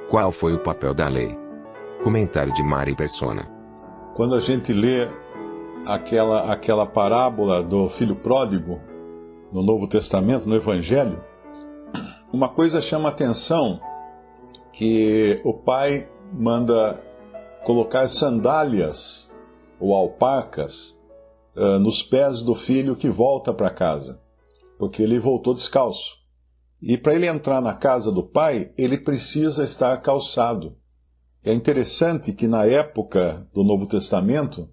Qual foi o papel da lei? Comentário de Mari Persona. Quando a gente lê aquela parábola do filho pródigo no Novo Testamento, no Evangelho, uma coisa chama a atenção, que o pai manda colocar sandálias ou alpacas nos pés do filho que volta para casa, porque ele voltou descalço. E para ele entrar na casa do pai, ele precisa estar calçado. É interessante que na época do Novo Testamento,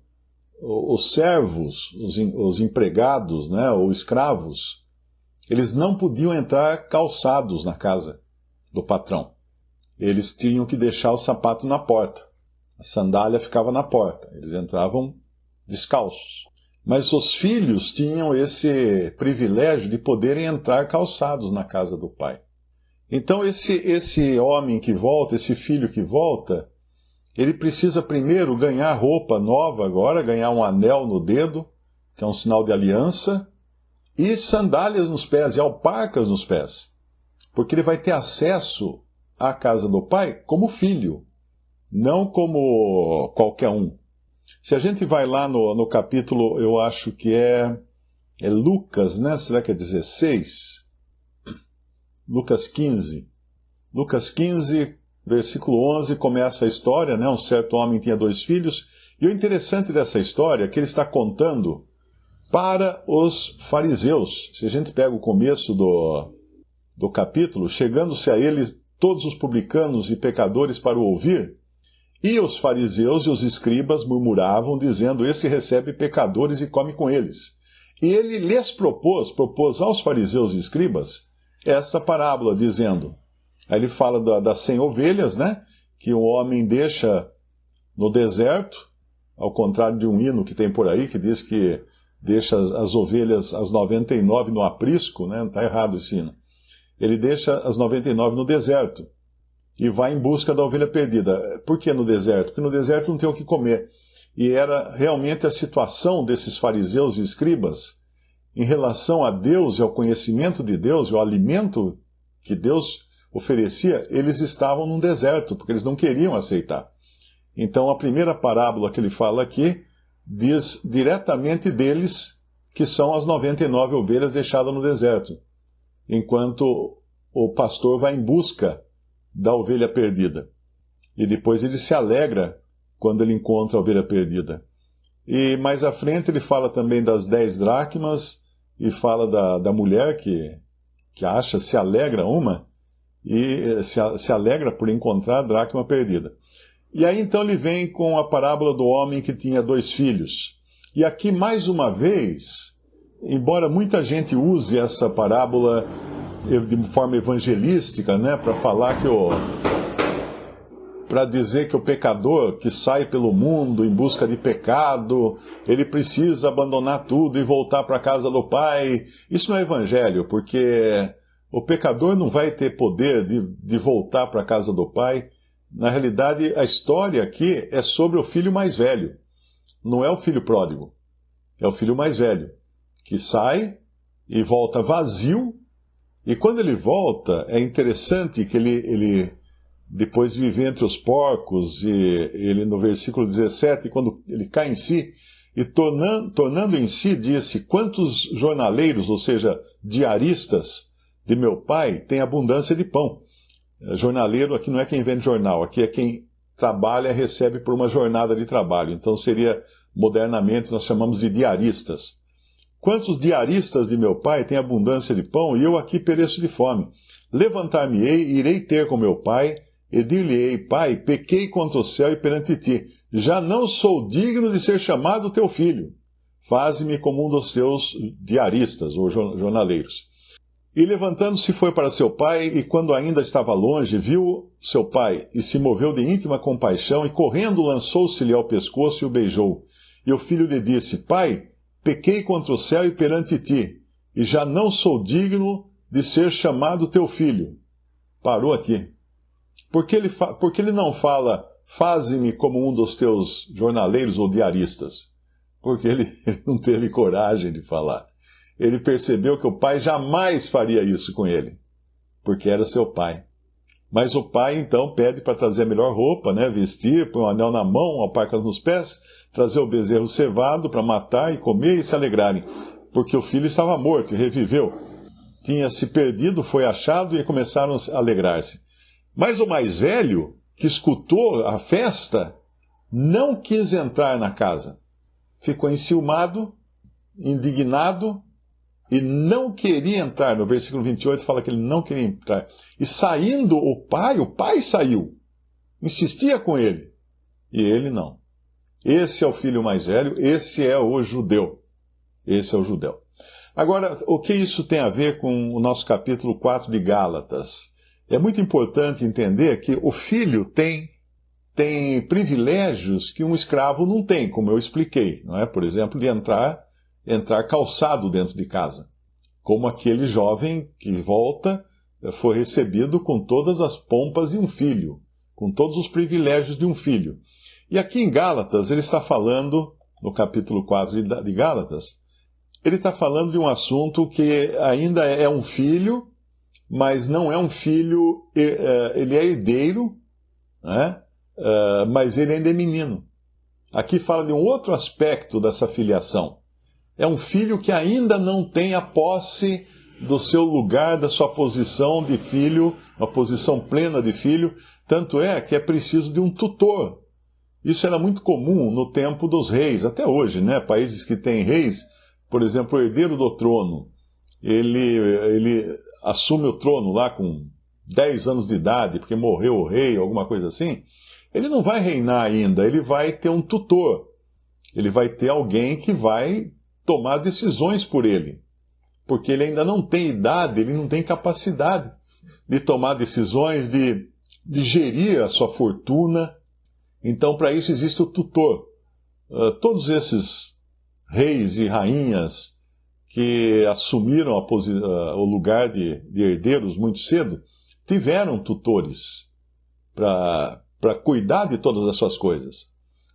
os servos, os empregados, né, ou escravos, eles não podiam entrar calçados na casa do patrão. Eles tinham que deixar o sapato na porta. A sandália ficava na porta. Eles entravam descalços. Mas os filhos tinham esse privilégio de poderem entrar calçados na casa do pai. Então esse homem que volta, esse filho que volta, ele precisa primeiro ganhar roupa nova agora, ganhar um anel no dedo, que é um sinal de aliança, e sandálias nos pés, e alpacas nos pés. Porque ele vai ter acesso à casa do pai como filho, não como qualquer um. Se a gente vai lá no capítulo, eu acho que é Lucas, né? Será que é 16? Lucas 15. Lucas 15, versículo 11, começa a história, né? Um certo homem tinha 2 filhos, e o interessante dessa história é que ele está contando para os fariseus. Se a gente pega o começo do capítulo, chegando-se a eles todos os publicanos e pecadores para o ouvir, e os fariseus e os escribas murmuravam, dizendo: esse recebe pecadores e come com eles. E ele lhes propôs aos fariseus e escribas, essa parábola, dizendo, aí ele fala das 100 ovelhas, né, que o homem deixa no deserto, ao contrário de um hino que tem por aí, que diz que deixa as ovelhas, as 99 no aprisco, né, não está errado esse hino. Ele deixa as 99 no deserto e vai em busca da ovelha perdida. Por que no deserto? Porque no deserto não tem o que comer. E era realmente a situação desses fariseus e escribas em relação a Deus e ao conhecimento de Deus e ao alimento que Deus oferecia. Eles estavam num deserto, porque eles não queriam aceitar. Então a primeira parábola que ele fala aqui diz diretamente deles, que são as 99 ovelhas deixadas no deserto, enquanto o pastor vai em busca da ovelha perdida. E depois ele se alegra quando ele encontra a ovelha perdida. E mais à frente ele fala também das 10 dracmas e fala da mulher que se alegra e se alegra por encontrar a dracma perdida. E aí então ele vem com a parábola do homem que tinha 2 filhos. E aqui mais uma vez, embora muita gente use essa parábola de forma evangelística, né, para falar para dizer que o pecador que sai pelo mundo em busca de pecado, ele precisa abandonar tudo e voltar para a casa do Pai. Isso não é evangelho, porque o pecador não vai ter poder de voltar para a casa do Pai. Na realidade, a história aqui é sobre o filho mais velho. Não é o filho pródigo, é o filho mais velho, que sai e volta vazio. E quando ele volta, é interessante que ele depois vive entre os porcos, e ele no versículo 17, quando ele cai em si, e tornando em si, disse: quantos jornaleiros, ou seja, diaristas de meu pai, têm abundância de pão? Jornaleiro aqui não é quem vende jornal, aqui é quem trabalha e recebe por uma jornada de trabalho. Então seria, modernamente, nós chamamos de diaristas. Quantos diaristas de meu pai têm abundância de pão, e eu aqui pereço de fome? Levantar-me-ei, irei ter com meu pai, e dir-lhe-ei: Pai, pequei contra o céu e perante ti, já não sou digno de ser chamado teu filho. Faze-me como um dos teus diaristas, ou jornaleiros. E levantando-se foi para seu pai, e quando ainda estava longe, viu seu pai, e se moveu de íntima compaixão, e correndo lançou-se-lhe ao pescoço e o beijou. E o filho lhe disse: Pai, pequei contra o céu e perante ti, e já não sou digno de ser chamado teu filho. Parou aqui. Por que ele não fala: faze-me como um dos teus jornaleiros ou diaristas? Porque ele não teve coragem de falar. Ele percebeu que o pai jamais faria isso com ele, porque era seu pai. Mas o pai, então, pede para trazer a melhor roupa, né? Vestir, põe um anel na mão, alparcas nos pés, trazer o bezerro cevado para matar e comer e se alegrarem. Porque o filho estava morto e reviveu. Tinha se perdido, foi achado e começaram a alegrar-se. Mas o mais velho, que escutou a festa, não quis entrar na casa. Ficou enciumado, indignado, e não queria entrar. No versículo 28 fala que ele não queria entrar. E saindo o pai saiu. Insistia com ele. E ele não. Esse é o filho mais velho, esse é o judeu. Esse é o judeu. Agora, o que isso tem a ver com o nosso capítulo 4 de Gálatas? É muito importante entender que o filho tem privilégios que um escravo não tem, como eu expliquei, não é? Por exemplo, de entrar calçado dentro de casa, como aquele jovem que volta foi recebido com todas as pompas de um filho, com todos os privilégios de um filho. E aqui em Gálatas, ele está falando, no capítulo 4 de Gálatas, ele está falando de um assunto que ainda é um filho, mas não é um filho, ele é herdeiro, né? Mas ele ainda é menino. Aqui fala de um outro aspecto dessa filiação. É um filho que ainda não tem a posse do seu lugar, da sua posição de filho, uma posição plena de filho, tanto é que é preciso de um tutor. Isso era muito comum no tempo dos reis, até hoje, né? Países que têm reis, por exemplo, o herdeiro do trono, ele assume o trono lá com 10 anos de idade, porque morreu o rei, alguma coisa assim. Ele não vai reinar ainda, ele vai ter um tutor. Ele vai ter alguém que vai tomar decisões por ele. Porque ele ainda não tem idade, ele não tem capacidade de tomar decisões, de gerir a sua fortuna. Então, para isso existe o tutor. Todos esses reis e rainhas que assumiram o lugar de herdeiros muito cedo, tiveram tutores para cuidar de todas as suas coisas.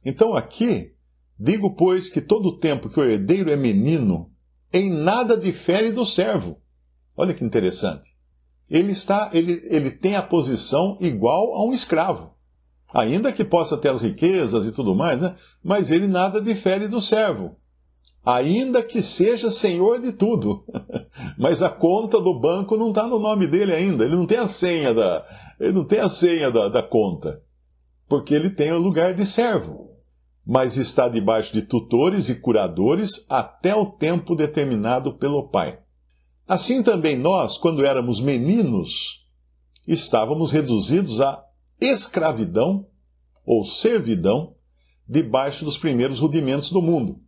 Então aqui, digo, pois, que todo o tempo que o herdeiro é menino, em nada difere do servo. Olha que interessante. Ele tem a posição igual a um escravo. Ainda que possa ter as riquezas e tudo mais, né? Mas ele nada difere do servo. Ainda que seja senhor de tudo. Mas a conta do banco não está no nome dele ainda. Ele não tem a senha da conta. Porque ele tem o lugar de servo. Mas está debaixo de tutores e curadores até o tempo determinado pelo pai. Assim também nós, quando éramos meninos, estávamos reduzidos à escravidão ou servidão debaixo dos primeiros rudimentos do mundo.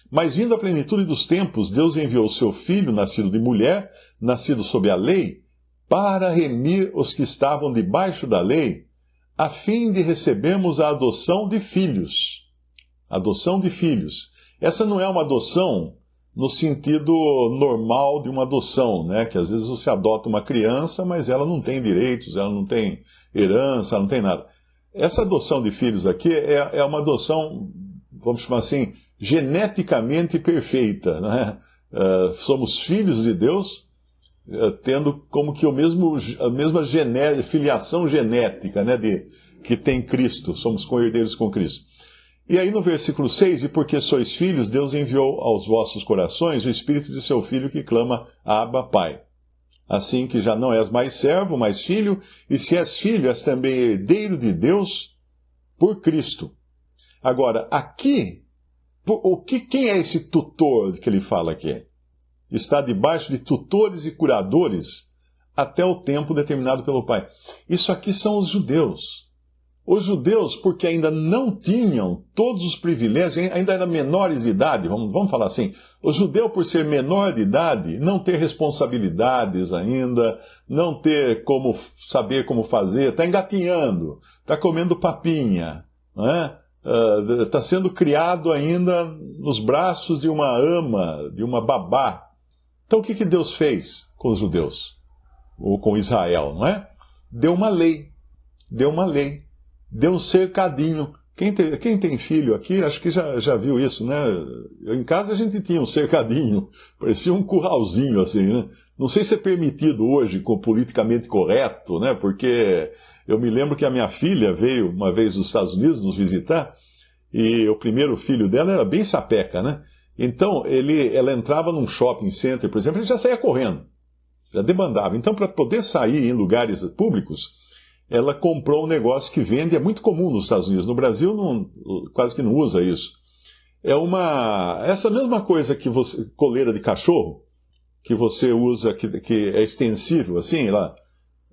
Mas vindo a plenitude dos tempos, Deus enviou o seu Filho, nascido de mulher, nascido sob a lei, para remir os que estavam debaixo da lei, a fim de recebermos a adoção de filhos. Adoção de filhos. Essa não é uma adoção no sentido normal de uma adoção, né? Que às vezes você adota uma criança, mas ela não tem direitos, ela não tem herança, ela não tem nada. Essa adoção de filhos aqui é uma adoção, vamos chamar assim, geneticamente perfeita, né? Somos filhos de Deus, tendo como que a mesma filiação genética, né, que tem Cristo, somos co-herdeiros com Cristo. E aí no versículo 6, e porque sois filhos, Deus enviou aos vossos corações o Espírito de seu Filho que clama, Abba, Pai. Assim que já não és mais servo, mas filho, e se és filho, és também herdeiro de Deus por Cristo. Agora, aqui, quem é esse tutor que ele fala aqui? Está debaixo de tutores e curadores até o tempo determinado pelo Pai. Isso aqui são os judeus. Os judeus, porque ainda não tinham todos os privilégios, ainda eram menores de idade, vamos falar assim. O judeu, por ser menor de idade, não ter responsabilidades ainda, não ter como saber como fazer, está engatinhando, está comendo papinha, está sendo criado ainda nos braços de uma ama, de uma babá. Então o que Deus fez com os judeus? Ou com Israel, não é? Deu uma lei. Deu um cercadinho. Quem tem filho aqui, acho que já viu isso, né? Em casa a gente tinha um cercadinho, parecia um curralzinho assim, né? Não sei se é permitido hoje, politicamente correto, né? Porque eu me lembro que a minha filha veio uma vez dos Estados Unidos nos visitar, e o primeiro filho dela era bem sapeca, né? Então, ela entrava num shopping center, por exemplo, ele já saía correndo, já debandava. Então, para poder sair em lugares públicos, ela comprou um negócio que vende, é muito comum nos Estados Unidos. No Brasil, quase que não usa isso. Essa mesma coisa que coleira de cachorro, que você usa, que é extensível, assim, lá,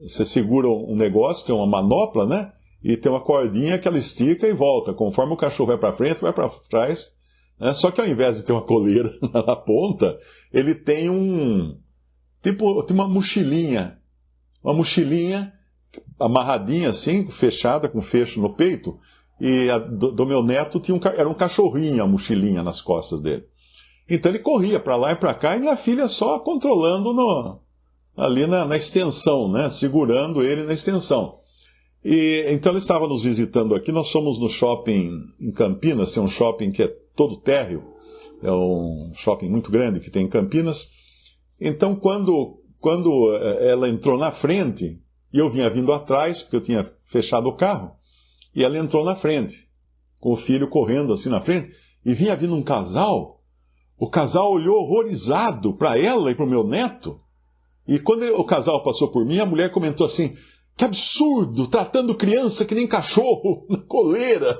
você segura um negócio, tem uma manopla, né? E tem uma cordinha que ela estica e volta. Conforme o cachorro vai para frente, vai para trás. Né? Só que ao invés de ter uma coleira na ponta, ele tem tem uma mochilinha amarradinha assim, fechada, com fecho no peito. E do meu neto era um cachorrinho, a mochilinha nas costas dele. Então ele corria para lá e para cá, e minha filha só controlando ali na extensão, né? Segurando ele na extensão. Então ele estava nos visitando aqui. Nós fomos no shopping em Campinas, tem um shopping que é todo térreo, é um shopping muito grande que tem em Campinas. Então quando ela entrou na frente, e eu vinha vindo atrás, porque eu tinha fechado o carro, e ela entrou na frente, com o filho correndo assim na frente, e vinha vindo um casal. O casal olhou horrorizado para ela e para o meu neto, e quando o casal passou por mim, a mulher comentou assim: que absurdo, tratando criança que nem cachorro, na coleira.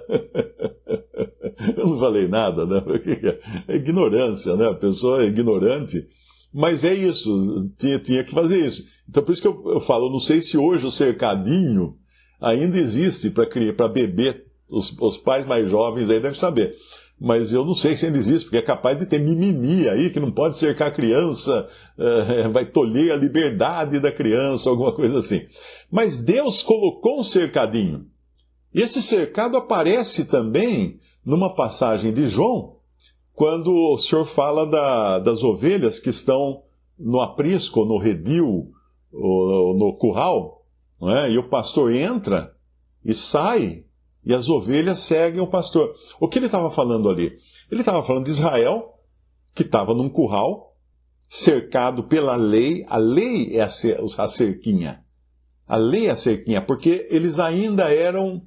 Eu não falei nada, né? É ignorância, né? A pessoa é ignorante. Mas é isso, tinha que fazer isso. Então por isso que eu falo, eu não sei se hoje o cercadinho ainda existe para bebê. Os pais mais jovens aí devem saber. Mas eu não sei se ainda existe, porque é capaz de ter mimimi aí, que não pode cercar a criança, vai tolher a liberdade da criança, alguma coisa assim. Mas Deus colocou um cercadinho. E esse cercado aparece também numa passagem de João, quando o Senhor fala das ovelhas que estão no aprisco, no redil, ou no curral, não é? E o pastor entra e sai, e as ovelhas seguem o pastor. O que ele estava falando ali? Ele estava falando de Israel, que estava num curral, cercado pela lei. A lei é a cerquinha. A lei é a cerquinha, porque eles ainda eram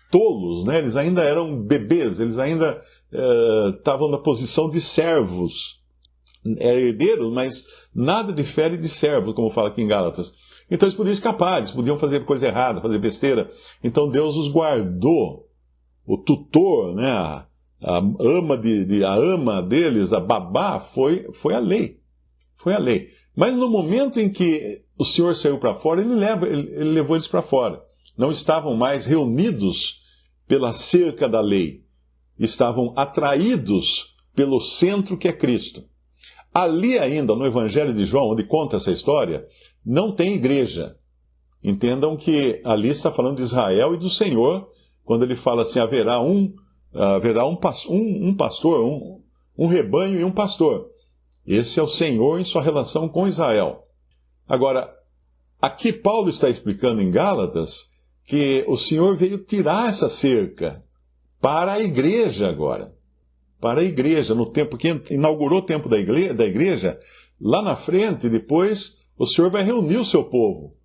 tolos, né? Eles ainda eram bebês, eles ainda estavam na posição de servos. Eram herdeiros, mas nada difere de servos, como fala aqui em Gálatas. Então eles podiam escapar, eles podiam fazer coisa errada, fazer besteira. Então Deus os guardou. O tutor, né, a ama deles, a babá, foi a lei. Foi a lei. Mas no momento em que o Senhor saiu para fora, ele levou eles para fora. Não estavam mais reunidos pela cerca da lei. Estavam atraídos pelo centro que é Cristo. Ali ainda, no Evangelho de João, onde conta essa história, não tem igreja. Entendam que ali está falando de Israel e do Senhor, quando ele fala assim, haverá um pastor, um rebanho e um pastor. Esse é o Senhor em sua relação com Israel. Agora, aqui Paulo está explicando em Gálatas que o Senhor veio tirar essa cerca para a igreja agora. Para a igreja, no tempo que inaugurou o tempo da igreja, lá na frente, depois, o Senhor vai reunir o seu povo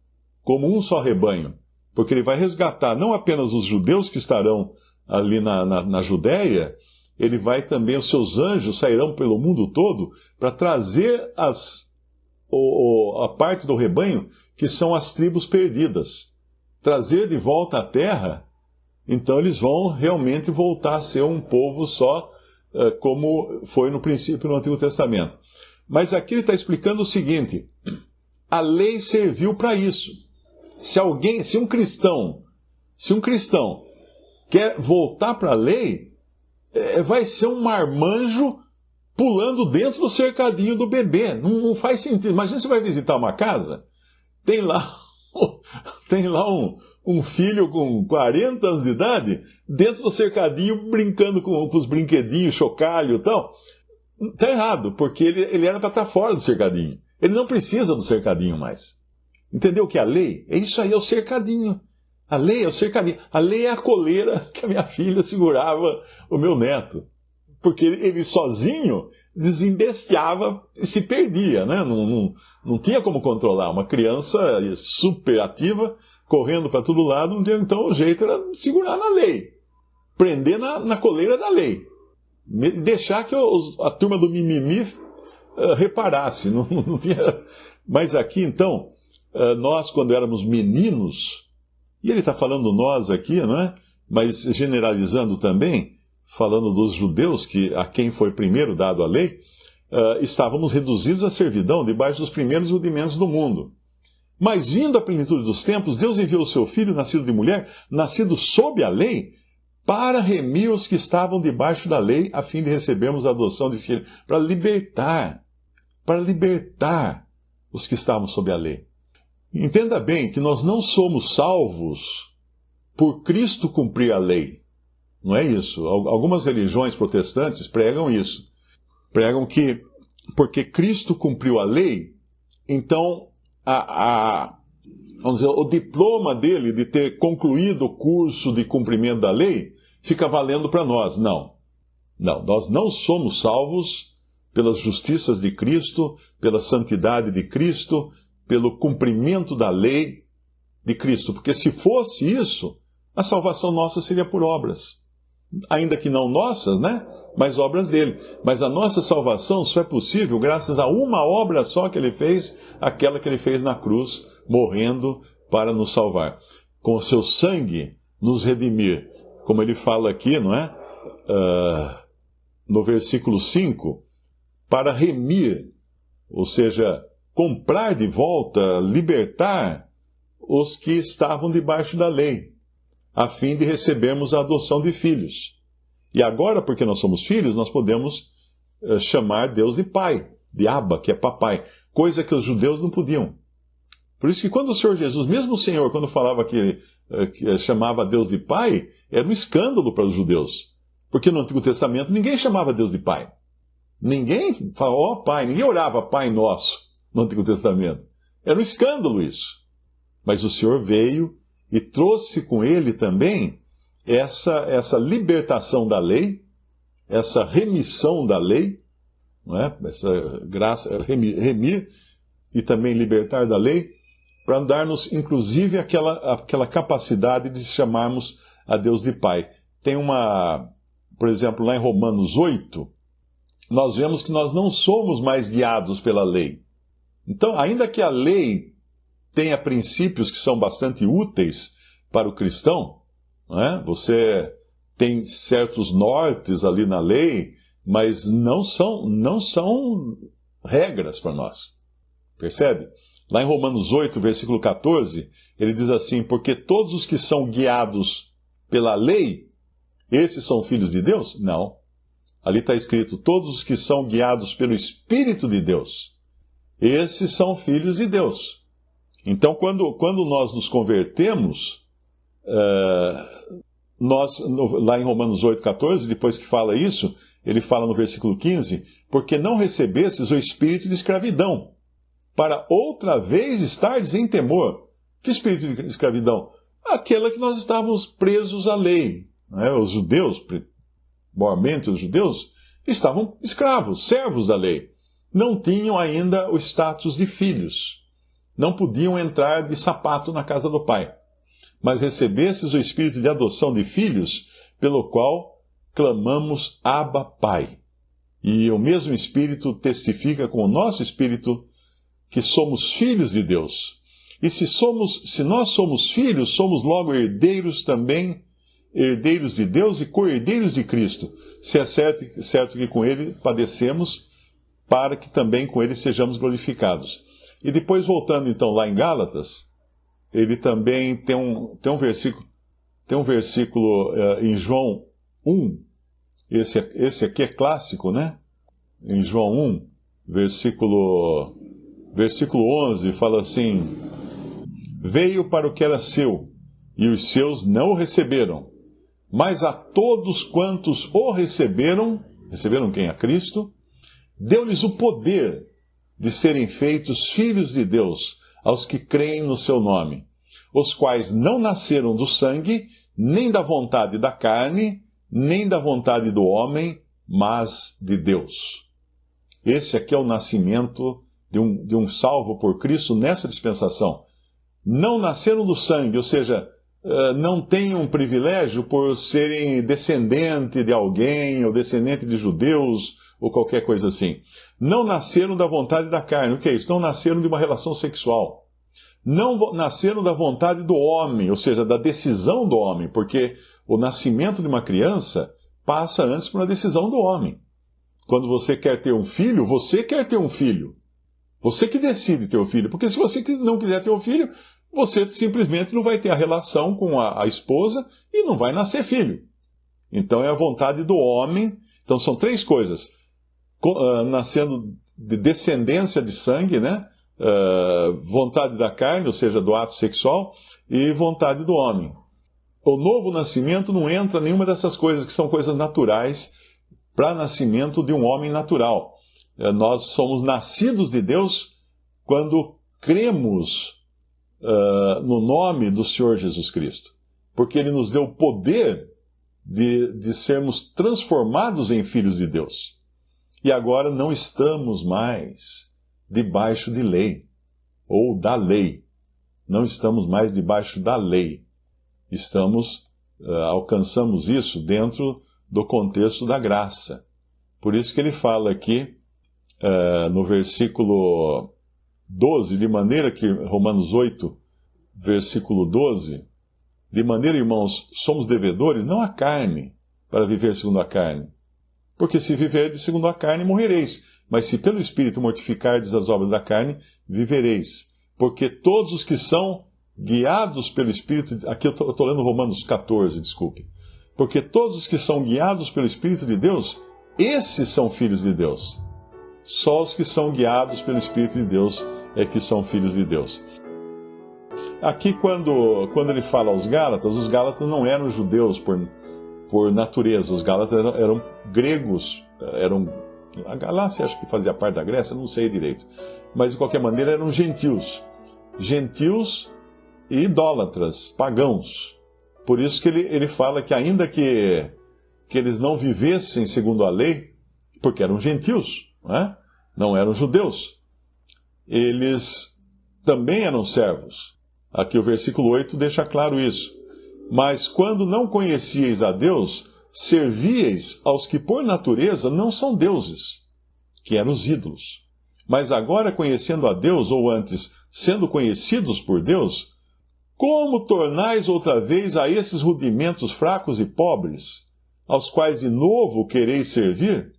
como um só rebanho, porque ele vai resgatar não apenas os judeus que estarão ali na Judéia, ele vai também, os seus anjos sairão pelo mundo todo para trazer a parte do rebanho que são as tribos perdidas, trazer de volta à terra. Então eles vão realmente voltar a ser um povo só, como foi no princípio no Antigo Testamento. Mas aqui ele está explicando o seguinte: a lei serviu para isso. Se um cristão quer voltar para a lei, vai ser um marmanjo pulando dentro do cercadinho do bebê. Não faz sentido. Imagina, você vai visitar uma casa, tem lá um filho com 40 anos de idade dentro do cercadinho brincando com os brinquedinhos, chocalho e tal. Está errado, porque ele era para estar fora do cercadinho. Ele não precisa do cercadinho mais. Entendeu o que é a lei? É isso aí, é o cercadinho. A lei é o cercadinho. A lei é a coleira que a minha filha segurava o meu neto. Porque ele sozinho desembestiava e se perdia, né? Não tinha como controlar. Uma criança super ativa, correndo para todo lado, então o jeito era segurar na lei, prender na coleira da lei, deixar que a turma do mimimi reparasse. Não tinha... Mas aqui, então, nós, quando éramos meninos, e ele está falando nós aqui, não é? Mas generalizando também, falando dos judeus, a quem foi primeiro dado a lei, estávamos reduzidos à servidão debaixo dos primeiros rudimentos do mundo. Mas vindo a plenitude dos tempos, Deus enviou o seu Filho, nascido de mulher, nascido sob a lei, para remir os que estavam debaixo da lei, a fim de recebermos a adoção de filho, para libertar os que estavam sob a lei. Entenda bem que nós não somos salvos por Cristo cumprir a lei. Não é isso. Algumas religiões protestantes pregam isso. Pregam que, porque Cristo cumpriu a lei, então vamos dizer, o diploma dele de ter concluído o curso de cumprimento da lei fica valendo para nós. Não, nós não somos salvos pelas justiças de Cristo, pela santidade de Cristo, pelo cumprimento da lei de Cristo. Porque se fosse isso, a salvação nossa seria por obras. Ainda que não nossas, né? Mas obras dele. Mas a nossa salvação só é possível graças a uma obra só que ele fez, aquela que ele fez na cruz, morrendo para nos salvar. Com o seu sangue nos redimir. Como ele fala aqui, não é? No versículo 5, para remir, ou seja, comprar de volta, libertar os que estavam debaixo da lei, a fim de recebermos a adoção de filhos. E agora, porque nós somos filhos, nós podemos chamar Deus de pai, de Abba, que é papai, coisa que os judeus não podiam. Por isso que quando o Senhor Jesus, mesmo o Senhor, quando falava que chamava Deus de pai, era um escândalo para os judeus. Porque no Antigo Testamento ninguém chamava Deus de pai. Ninguém falava, pai, ninguém orava Pai Nosso no Antigo Testamento. Era um escândalo isso. Mas o Senhor veio e trouxe com ele também essa libertação da lei, essa remissão da lei, não é? Essa graça, remir e também libertar da lei, para dar-nos, inclusive, aquela capacidade de chamarmos a Deus de Pai. Tem por exemplo, lá em Romanos 8, nós vemos que nós não somos mais guiados pela lei. Então, ainda que a lei tenha princípios que são bastante úteis para o cristão, não é? Você tem certos nortes ali na lei, mas não são regras para nós. Percebe? Lá em Romanos 8, versículo 14, ele diz assim, porque todos os que são guiados pela lei, esses são filhos de Deus? Não. Ali está escrito, todos os que são guiados pelo Espírito de Deus, esses são filhos de Deus. Então, quando nós nos convertemos, lá em Romanos 8, 14, depois que fala isso, ele fala no versículo 15, porque não recebestes o espírito de escravidão, para outra vez estardes em temor. Que espírito de escravidão? Aquela que nós estávamos presos à lei. Não é? Os judeus, mormente os judeus, estavam escravos, servos da lei. Não tinham ainda o status de filhos. Não podiam entrar de sapato na casa do pai. Mas recebestes o espírito de adoção de filhos, pelo qual clamamos Abba, Pai. E o mesmo Espírito testifica com o nosso Espírito que somos filhos de Deus. E se nós somos filhos, somos logo herdeiros também, herdeiros de Deus e co-herdeiros de Cristo. Se é certo que com Ele padecemos, para que também com Ele sejamos glorificados. E depois, voltando então lá em Gálatas, ele também tem um versículo em João 1, esse aqui é clássico, né? Em João 1, versículo 11, fala assim, veio para o que era seu, e os seus não o receberam, mas a todos quantos o receberam quem? A Cristo, deu-lhes o poder de serem feitos filhos de Deus, aos que creem no seu nome, os quais não nasceram do sangue, nem da vontade da carne, nem da vontade do homem, mas de Deus. Esse aqui é o nascimento de um salvo por Cristo nessa dispensação. Não nasceram do sangue, ou seja, não têm um privilégio por serem descendente de alguém, ou descendente de judeus, ou qualquer coisa assim. Não nasceram da vontade da carne. O que é isso? Não nasceram de uma relação sexual. Não nasceram da vontade do homem, ou seja, da decisão do homem, porque o nascimento de uma criança passa antes por uma decisão do homem. Quando você quer ter um filho, você quer ter um filho. Você que decide ter um filho, porque se você não quiser ter um filho, você simplesmente não vai ter a relação com a esposa e não vai nascer filho. Então é a vontade do homem. Então são três coisas. Nascendo de descendência de sangue, né? Vontade da carne, ou seja, do ato sexual, e vontade do homem. O novo nascimento não entra nenhuma dessas coisas, que são coisas naturais para nascimento de um homem natural. Nós somos nascidos de Deus quando cremos no nome do Senhor Jesus Cristo, porque Ele nos deu o poder de sermos transformados em filhos de Deus. E agora não estamos mais debaixo de lei, ou da lei. Não estamos mais debaixo da lei. Alcançamos isso dentro do contexto da graça. Por isso que ele fala aqui, no versículo 12, de maneira que, Romanos 8, versículo 12, de maneira, irmãos, somos devedores, não à carne, para viver segundo a carne. Porque se viverdes segundo a carne, morrereis. Mas se pelo Espírito mortificardes as obras da carne, vivereis. Porque todos os que são guiados pelo Espírito... Aqui eu estou lendo Romanos 14, desculpe. Porque todos os que são guiados pelo Espírito de Deus, esses são filhos de Deus. Só os que são guiados pelo Espírito de Deus é que são filhos de Deus. Aqui, quando ele fala aos Gálatas, os Gálatas não eram judeus por natureza. Os Gálatas eram gregos, a Galácia acho que fazia parte da Grécia, não sei direito. Mas, de qualquer maneira, eram gentios. Gentios e idólatras, pagãos. Por isso que ele fala que ainda que eles não vivessem segundo a lei, porque eram gentios, não eram judeus, eles também eram servos. Aqui o versículo 8 deixa claro isso. Mas quando não conhecieis a Deus, servíeis aos que por natureza não são deuses, que eram os ídolos. Mas agora, conhecendo a Deus, ou antes, sendo conhecidos por Deus, como tornais outra vez a esses rudimentos fracos e pobres, aos quais de novo quereis servir?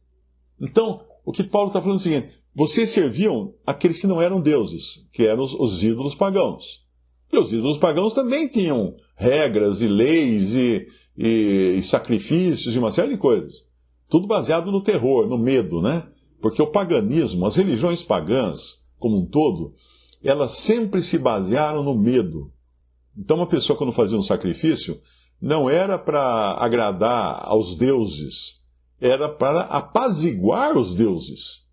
Então, o que Paulo está falando é o seguinte: vocês serviam aqueles que não eram deuses, que eram os ídolos pagãos. E os ídolos pagãos também tinham regras e leis e sacrifícios e uma série de coisas. Tudo baseado no terror, no medo, né? Porque o paganismo, as religiões pagãs, como um todo, elas sempre se basearam no medo. Então uma pessoa, quando fazia um sacrifício, não era para agradar aos deuses, era para apaziguar os deuses.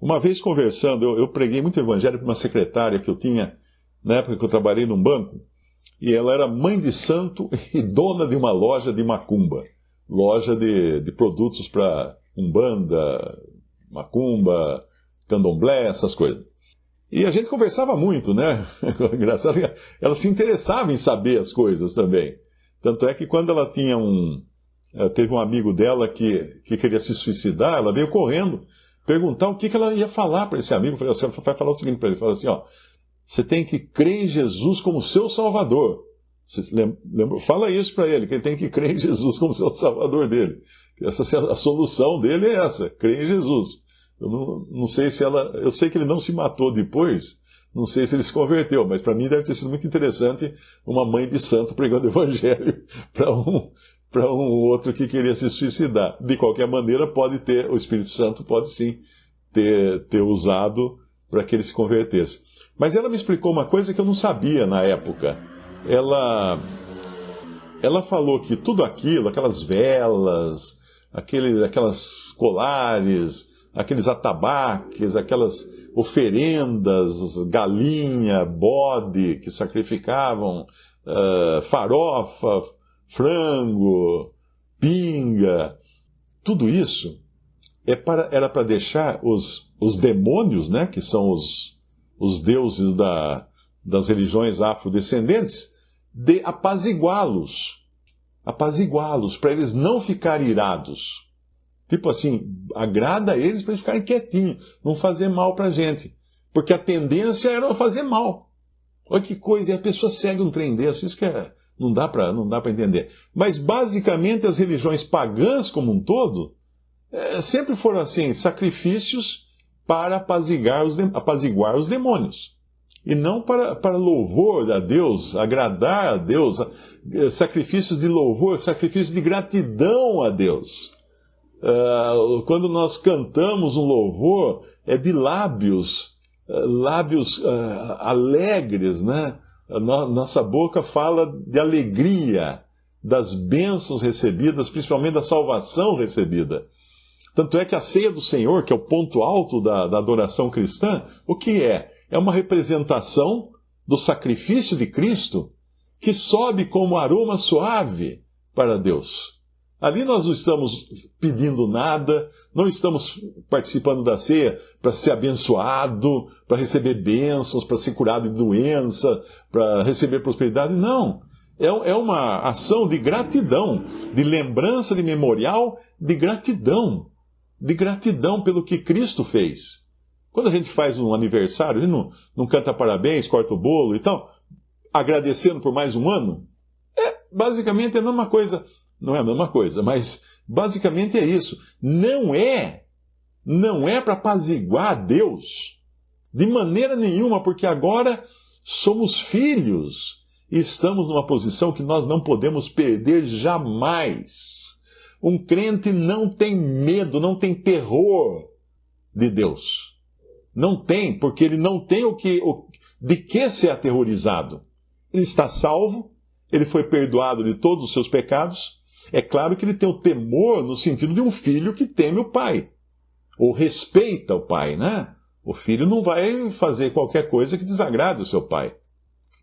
Uma vez conversando, eu preguei muito evangelho para uma secretária que eu tinha, na época que eu trabalhei num banco, e ela era mãe de santo e dona de uma loja de macumba. Loja de produtos para umbanda, macumba, candomblé, essas coisas. E a gente conversava muito, né? Engraçado, ela se interessava em saber as coisas também. Tanto é que quando ela tinha teve um amigo dela que queria se suicidar, ela veio correndo perguntar o que ela ia falar para esse amigo. Eu falei: você vai falar o seguinte para ele, fala assim, você tem que crer em Jesus como seu Salvador. Fala isso para ele, que ele tem que crer em Jesus como seu Salvador dele. A solução dele é essa, crer em Jesus. Eu não sei se eu sei que ele não se matou depois, não sei se ele se converteu, mas para mim deve ter sido muito interessante uma mãe de santo pregando evangelho para um outro que queria se suicidar. De qualquer maneira, o Espírito Santo pode sim ter usado para que ele se convertesse. Mas ela me explicou uma coisa que eu não sabia na época. Ela falou que tudo aquilo, aquelas velas, aquelas colares, aqueles atabaques, aquelas oferendas, galinha, bode que sacrificavam, farofa, frango, pinga, tudo isso era para deixar os demônios, né, que são os deuses das religiões afrodescendentes, de apaziguá-los, para eles não ficarem irados. Tipo assim, agrada a eles para eles ficarem quietinhos, não fazer mal para a gente. Porque a tendência era fazer mal. Olha que coisa, e a pessoa segue um trem desse, isso que não dá para entender. Mas basicamente as religiões pagãs como um todo, sempre foram assim, sacrifícios para apaziguar os demônios. E não para louvor a Deus, agradar a Deus, sacrifícios de louvor, sacrifícios de gratidão a Deus. Quando nós cantamos um louvor, é de lábios alegres, né? Nossa boca fala de alegria, das bênçãos recebidas, principalmente da salvação recebida. Tanto é que a ceia do Senhor, que é o ponto alto da adoração cristã, o que é? É uma representação do sacrifício de Cristo que sobe como aroma suave para Deus. Ali nós não estamos pedindo nada, não estamos participando da ceia para ser abençoado, para receber bênçãos, para ser curado de doença, para receber prosperidade. Não. É uma ação de gratidão, de lembrança, de memorial, de gratidão pelo que Cristo fez. Quando a gente faz um aniversário, a gente não canta parabéns, corta o bolo e tal, agradecendo por mais um ano, basicamente é a mesma coisa. Não é a mesma coisa, mas basicamente é isso. Não é para apaziguar a Deus, de maneira nenhuma, porque agora somos filhos e estamos numa posição que nós não podemos perder jamais. Um crente não tem medo, não tem terror de Deus. Não tem, porque ele não tem de que ser aterrorizado. Ele está salvo, ele foi perdoado de todos os seus pecados. É claro que ele tem o temor no sentido de um filho que teme o pai, ou respeita o pai, né? O filho não vai fazer qualquer coisa que desagrade o seu pai,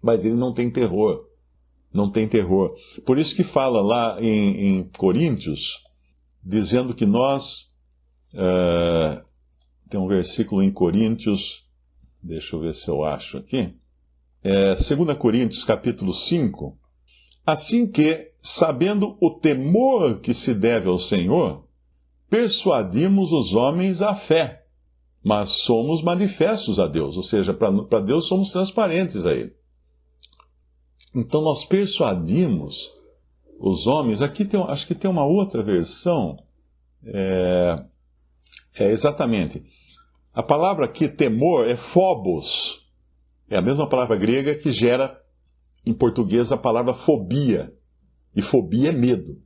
mas ele não tem terror, Por isso que fala lá em Coríntios, dizendo que nós, tem um versículo em Coríntios, deixa eu ver se eu acho aqui, 2 Coríntios capítulo 5, assim que, sabendo o temor que se deve ao Senhor, persuadimos os homens à fé, mas somos manifestos a Deus, ou seja, para Deus somos transparentes a Ele. Então nós persuadimos os homens, aqui acho que tem uma outra versão, exatamente, a palavra aqui, temor, é phobos, é a mesma palavra grega que gera em português a palavra fobia. E fobia é medo.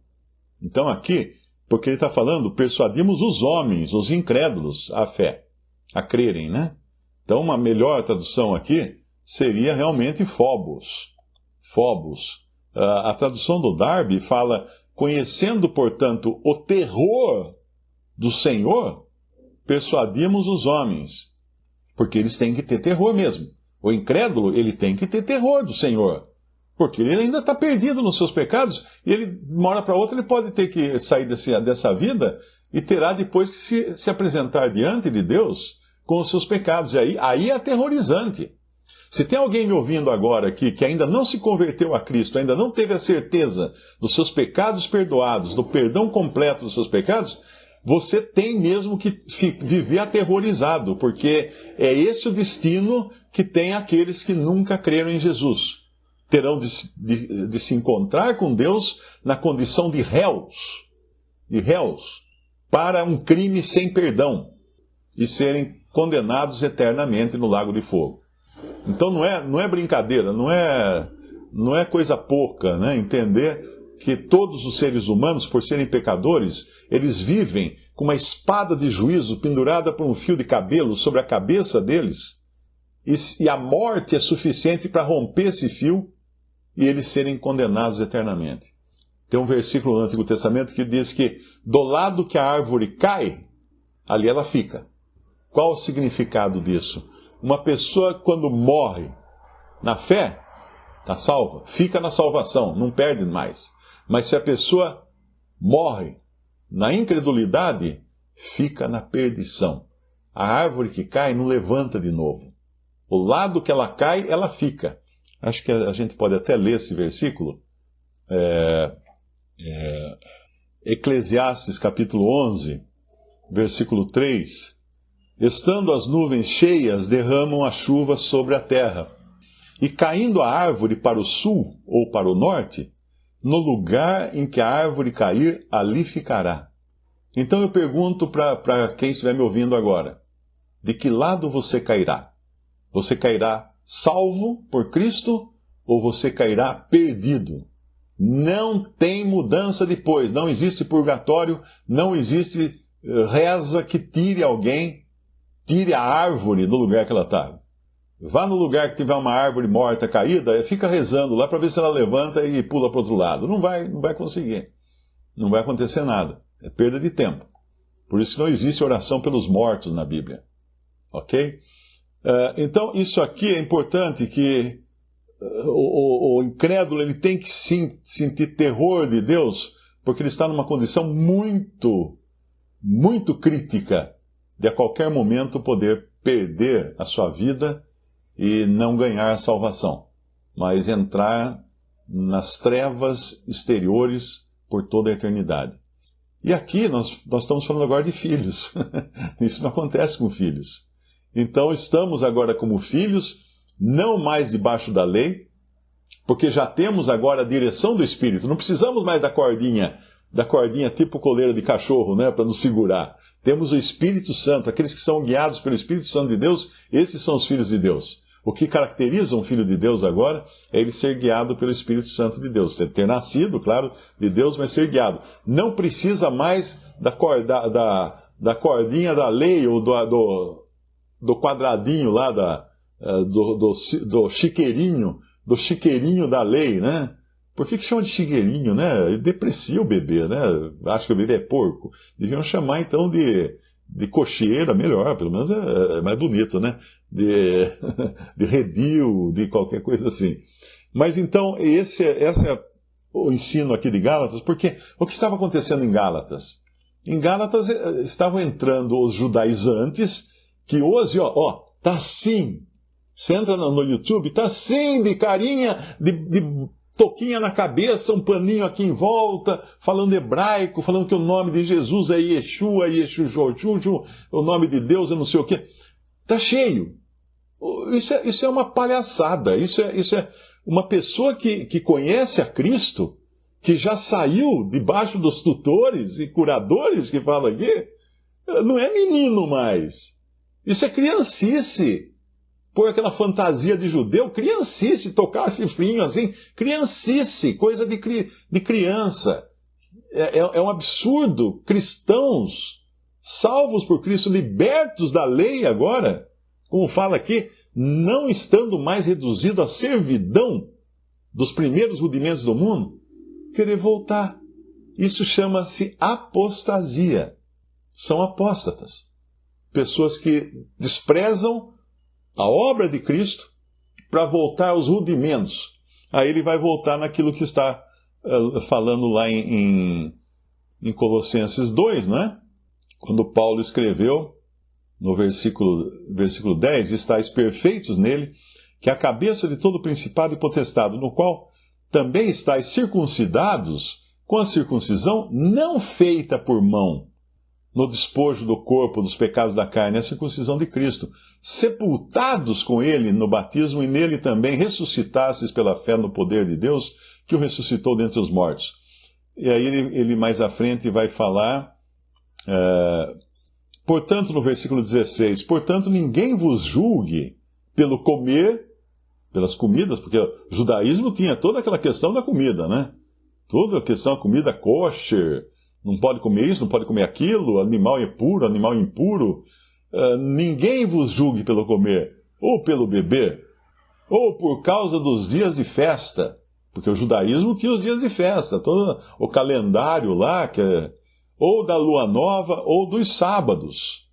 Então aqui, porque ele está falando, persuadimos os homens, os incrédulos, à fé, a crerem, né? Então uma melhor tradução aqui seria realmente phobos. A tradução do Darby fala, conhecendo, portanto, o terror do Senhor, persuadimos os homens. Porque eles têm que ter terror mesmo. O incrédulo, ele tem que ter terror do Senhor. Porque ele ainda está perdido nos seus pecados, e ele, de uma hora para outra, ele pode ter que sair dessa vida e terá depois que se apresentar diante de Deus com os seus pecados. E aí é aterrorizante. Se tem alguém me ouvindo agora aqui que ainda não se converteu a Cristo, ainda não teve a certeza dos seus pecados perdoados, do perdão completo dos seus pecados, você tem mesmo que viver aterrorizado, porque é esse o destino que tem aqueles que nunca creram em Jesus. Terão de se encontrar com Deus na condição de réus, para um crime sem perdão, e serem condenados eternamente no lago de fogo. Então não é brincadeira, não é coisa pouca, né? Entender que todos os seres humanos, por serem pecadores, eles vivem com uma espada de juízo pendurada por um fio de cabelo sobre a cabeça deles, e a morte é suficiente para romper esse fio e eles serem condenados eternamente. Tem um versículo no Antigo Testamento que diz que do lado que a árvore cai, ali ela fica. Qual o significado disso? Uma pessoa, quando morre na fé, está salva, fica na salvação, não perde mais. Mas se a pessoa morre na incredulidade, fica na perdição. A árvore que cai não levanta de novo. O lado que ela cai, ela fica. Acho que a gente pode até ler esse versículo. Eclesiastes capítulo 11, versículo 3. Estando as nuvens cheias, derramam a chuva sobre a terra. E caindo a árvore para o sul ou para o norte, no lugar em que a árvore cair, ali ficará. Então eu pergunto para quem estiver me ouvindo agora, de que lado você cairá? Você cairá salvo por Cristo ou você cairá perdido? Não tem mudança depois, não existe purgatório, não existe reza que tire alguém, tire a árvore do lugar que ela está. Vá no lugar que tiver uma árvore morta caída, fica rezando lá para ver se ela levanta e pula para o outro lado. Não vai conseguir. Não vai acontecer nada. É perda de tempo. Por isso que não existe oração pelos mortos na Bíblia. Ok? Então, isso aqui é importante que o incrédulo ele tem que sentir terror de Deus, porque ele está numa condição muito, muito crítica de a qualquer momento poder perder a sua vida e não ganhar a salvação, mas entrar nas trevas exteriores por toda a eternidade. E aqui nós estamos falando agora de filhos. Isso não acontece com filhos. Então estamos agora como filhos, não mais debaixo da lei, porque já temos agora a direção do Espírito. Não precisamos mais da cordinha tipo coleira de cachorro, né, para nos segurar. Temos o Espírito Santo, aqueles que são guiados pelo Espírito Santo de Deus, esses são os filhos de Deus. O que caracteriza um filho de Deus agora é ele ser guiado pelo Espírito Santo de Deus. Ter nascido, claro, de Deus, mas ser guiado. Não precisa mais da cordinha da lei ou do quadradinho lá, do chiqueirinho da lei, né? Por que chama de chiqueirinho, né? Ele deprecia o bebê, né? Acha que o bebê é porco. Deviam chamar, então, de cocheira, melhor, pelo menos é mais bonito, né? De redil, de qualquer coisa assim. Mas então, esse é o ensino aqui de Gálatas, porque o que estava acontecendo em Gálatas? Em Gálatas estavam entrando os judaizantes, que hoje, tá assim. Você entra no YouTube, tá assim, de carinha, de toquinha na cabeça, um paninho aqui em volta, falando hebraico, falando que o nome de Jesus é Yeshua, Yeshujojuju, o nome de Deus é não sei o quê. Está cheio. Isso é uma palhaçada. Isso é uma pessoa que conhece a Cristo, que já saiu debaixo dos tutores e curadores que fala aqui, não é menino mais. Isso é criancice. Pôr aquela fantasia de judeu, criancice, tocar chifrinho assim, criancice, coisa de criança. É um absurdo. Cristãos, salvos por Cristo, libertos da lei agora, como fala aqui, não estando mais reduzido à servidão dos primeiros rudimentos do mundo, querer voltar. Isso chama-se apostasia. São apóstatas. Pessoas que desprezam a obra de Cristo para voltar aos rudimentos. Aí ele vai voltar naquilo que está falando lá em Colossenses 2, não é? Quando Paulo escreveu no versículo 10, estáis perfeitos nele, que é a cabeça de todo principado e potestado, no qual também estáis circuncidados com a circuncisão não feita por mão, no despojo do corpo dos pecados da carne, a circuncisão de Cristo, sepultados com ele no batismo e nele também ressuscitastes pela fé no poder de Deus, que o ressuscitou dentre os mortos. E aí ele mais à frente vai falar, portanto, no versículo 16, portanto, ninguém vos julgue pelo comer, pelas comidas, porque o judaísmo tinha toda aquela questão da comida, né? Toda a questão da comida kosher, não pode comer isso, não pode comer aquilo, animal é puro, animal impuro. Ninguém vos julgue pelo comer, ou pelo beber, ou por causa dos dias de festa, porque o judaísmo tinha os dias de festa, todo o calendário lá, ou da lua nova, ou dos sábados.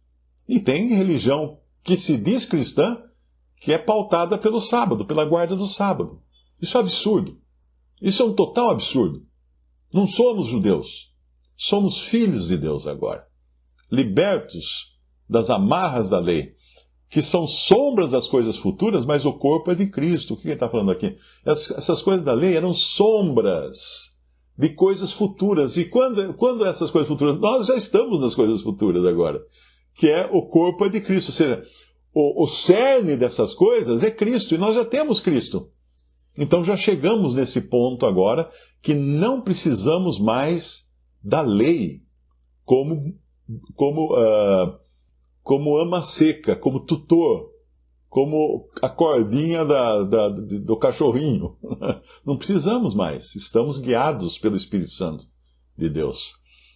E tem religião que se diz cristã, que é pautada pelo sábado, pela guarda do sábado. Isso é absurdo. Isso é um total absurdo. Não somos judeus. Somos filhos de Deus agora. libertos das amarras da lei, que são sombras das coisas futuras, mas o corpo é de Cristo. O que ele está falando aqui? Essas coisas da lei eram sombras de coisas futuras. E quando essas coisas futuras... Nós já estamos nas coisas futuras agora, que é o corpo é de Cristo. Ou seja, o cerne dessas coisas é Cristo, e nós já temos Cristo. Então já chegamos nesse ponto agora que não precisamos mais da lei como ama seca, como tutor, como a cordinha do cachorrinho. Não precisamos mais. Estamos guiados pelo Espírito Santo de Deus.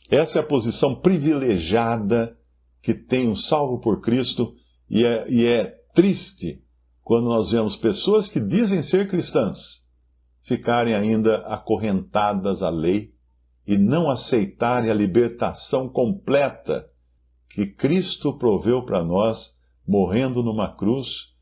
Essa é a posição privilegiada que tem um salvo por Cristo, e é triste quando nós vemos pessoas que dizem ser cristãs ficarem ainda acorrentadas à lei e não aceitarem a libertação completa que Cristo proveu para nós, morrendo numa cruz,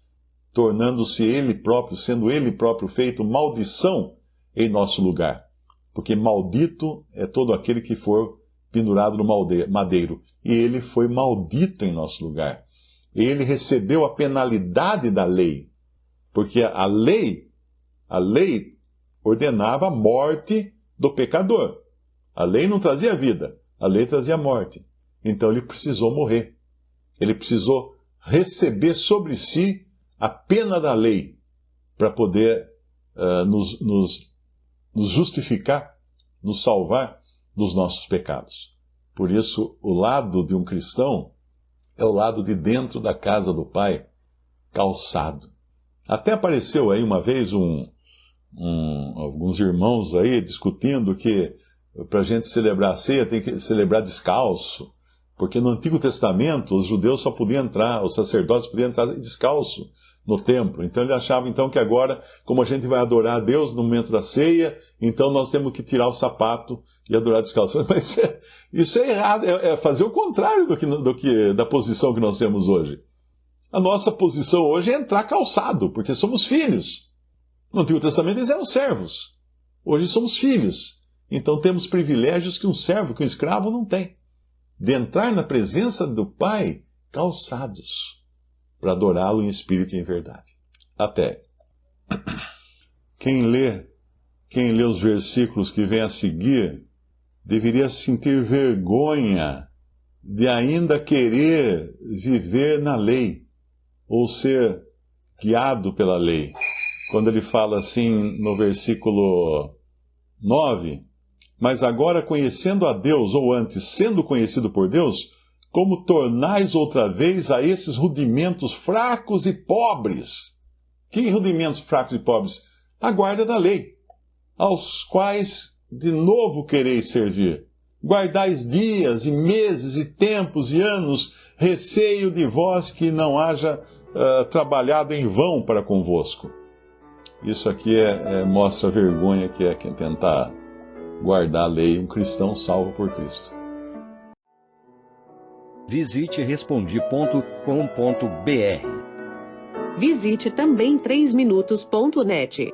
tornando-se Ele próprio, sendo Ele próprio feito maldição em nosso lugar. Porque maldito é todo aquele que for pendurado no madeiro. E Ele foi maldito em nosso lugar. Ele recebeu a penalidade da lei. Porque a lei ordenava a morte do pecador. A lei não trazia vida, a lei trazia morte. Então ele precisou morrer. Ele precisou receber sobre si a pena da lei para poder nos justificar, nos salvar dos nossos pecados. Por isso, o lado de um cristão é o lado de dentro da casa do Pai, calçado. Até apareceu aí uma vez alguns irmãos aí discutindo que para a gente celebrar a ceia tem que celebrar descalço. Porque no Antigo Testamento, os judeus só podiam entrar, os sacerdotes podiam entrar descalço no templo. Então ele achava então que agora, como a gente vai adorar a Deus no momento da ceia, então nós temos que tirar o sapato e adorar descalço. Mas isso é errado, é fazer o contrário da posição que nós temos hoje. A nossa posição hoje é entrar calçado, porque somos filhos. No Antigo Testamento eles eram servos. Hoje somos filhos. Então temos privilégios que um servo, que um escravo não tem. De entrar na presença do Pai calçados, para adorá-lo em espírito e em verdade. Até. Quem lê os versículos que vêm a seguir, deveria sentir vergonha de ainda querer viver na lei, ou ser guiado pela lei. Quando ele fala assim no versículo 9... Mas agora, conhecendo a Deus, ou antes, sendo conhecido por Deus, como tornais outra vez a esses rudimentos fracos e pobres? Que rudimentos fracos e pobres? A guarda da lei, aos quais de novo quereis servir. Guardais dias e meses e tempos e anos, receio de vós que não haja trabalhado em vão para convosco. Isso aqui mostra a vergonha que é quem tentar guardar a lei, um cristão salvo por Cristo. Visite Respondi.com.br. Visite também 3minutos.net.